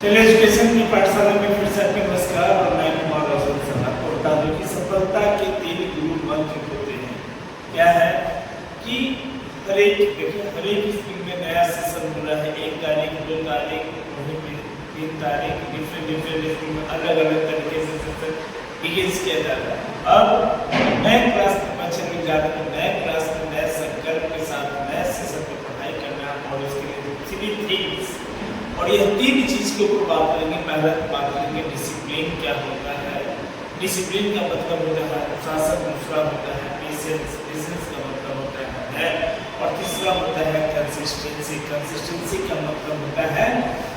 चलिए एजुकेशन की पाठशाला में फिर से आपका नमस्कार और मैं कुमार रोशन सर आपको बता दूं कि सफलता के 3 गुरु मंत्र होते हैं। क्या है कि हर एक स्कूल में नया सेशन हो रहा है। 1 तारीख 2 तारीख वहीं पे 3 तारीख डिफरेंट स्कूल में अलग अलग तरीके से सेशन बिगिंस किया जा रहा है। अब नए क्लास में बच्चे लोग जा रहे हैं, नए क्लास में नए संकल्प के साथ नए सेशन में पढ़ाई करना और उसके लिए 3 थिंग्स और यह 3 चीज के ऊपर बात करेंगे। पहला बात करेंगे डिसिप्लिन क्या होता है। डिसिप्लिन का मतलब होता है अनुशासन, दूसरा होता है पेशेंस, पेशेंस का मतलब होता है और तीसरा होता है कंसिस्टेंसी, कंसिस्टेंसी का मतलब होता है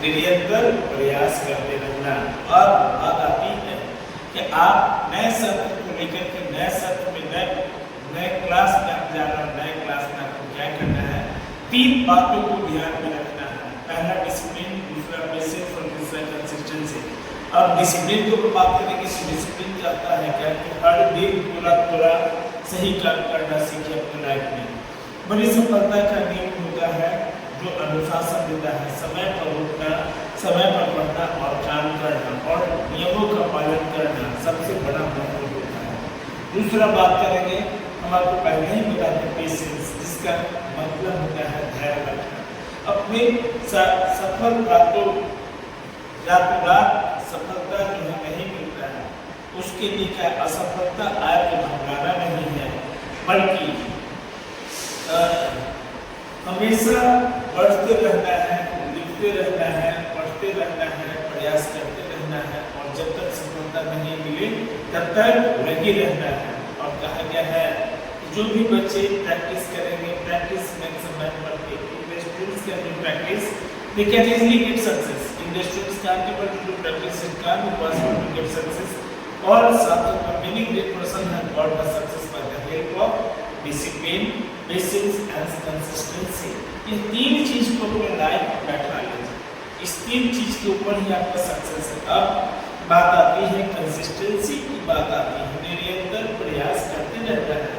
निरंतर प्रयास करते रहना। और बात आती है कि आप नए सत्र को लेकर के नए सत्र में नए क्लास में आप जा रहे हो, नए क्लास में आपको क्या करना है, 3 बातों को ध्यान में रखना है। पहला डिसिप्लिन, दूसरा पेशेंस और तीसरा कंसिस्टेंसी। अब डिसिप्लिन के ऊपर बात करेंगे तो डिसिप्लिन चाहता है क्या कि हर दिन थोड़ा सही काम करना सीखे अपने लाइफ में। बड़ी सफलता का नियम होता है जो अनुशासन देता है, समय पर उठना, समय पर पढ़ना और काम करना और नियमों का पालन करना सबसे बड़ा महत्व होता है। दूसरा बात करेंगे, हम आपको पहले ही बताते पेशेंस, जिसका मतलब होता है धैर्य रखना। अपने सफल रातों रात सफलता जो है नहीं मिलता है, उसके लिए क्या असफलता आए तो घबराना नहीं है, बल्कि हमेशा बढ़ते रहना है, लिखते रहना है, पढ़ते रहना है, प्रयास करते रहना है और जब तक सफलता नहीं मिले तब तक लगे रहना है। और कहा गया है जो भी बच्चे प्रैक्टिस करेंगे, प्रैक्टिस में समय पढ़ते students can do practice, they can easily get success. In the students capable to do practice and can be possible to get success. और साथ में many great person have got the success by the help of discipline, patience and consistency. ये 3 चीज को अपने life में बैठा लीजिए, इस 3 चीज के ऊपर ही आपका सक्सेस है। अब बात आती है कंसिस्टेंसी की, बात आती है निरंतर प्रयास करते रहना है।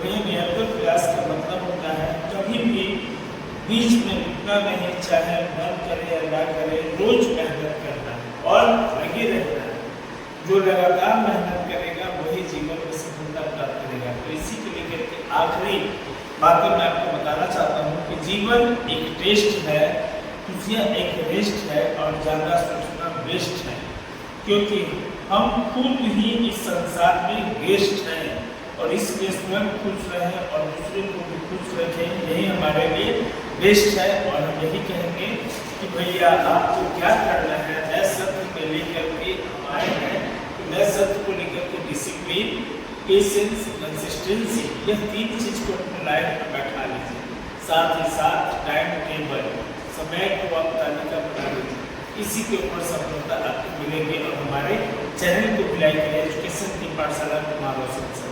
वही निरंतर प्रयास का मतलब होता है कभी भी बीच में रुकना नहीं, चाहे मन करे या ना करे, रोज मेहनत करना और लगे रहना है। जो लगातार मेहनत करेगा वही जीवन में सफलता प्राप्त करेगा। तो इसी के लेकर के आखिरी बातें मैं आपको बताना चाहता हूँ कि जीवन एक टेस्ट है, खुशियाँ एक रेस्ट है और ज़्यादा सोचना बेस्ट है, क्योंकि हम खुद ही इस संसार में गेस्ट हैं और इसलिए स्वयं खुश रहें और दूसरे को भी खुश रखें, यही हमारे लिए बेस्ट है। और हम यही कहेंगे कि भैया आपको क्या करना है, नए सत्र में लेकर के हमारे हैं तो नए सत्र को लेकर के डिसिप्लिन, पेशेंस, कंसिस्टेंसी, यह 3 चीज को अपने लाइफ में बैठा लीजिए। साथ ही साथ टाइम टेबल, समय को आप तालिका बना लीजिए। इसी के ऊपर सफलता आपको मिलेगी। और हमारे चैनल को भी लाइक करें, एजुकेशन की पाठशाला कुमार रोशन सर।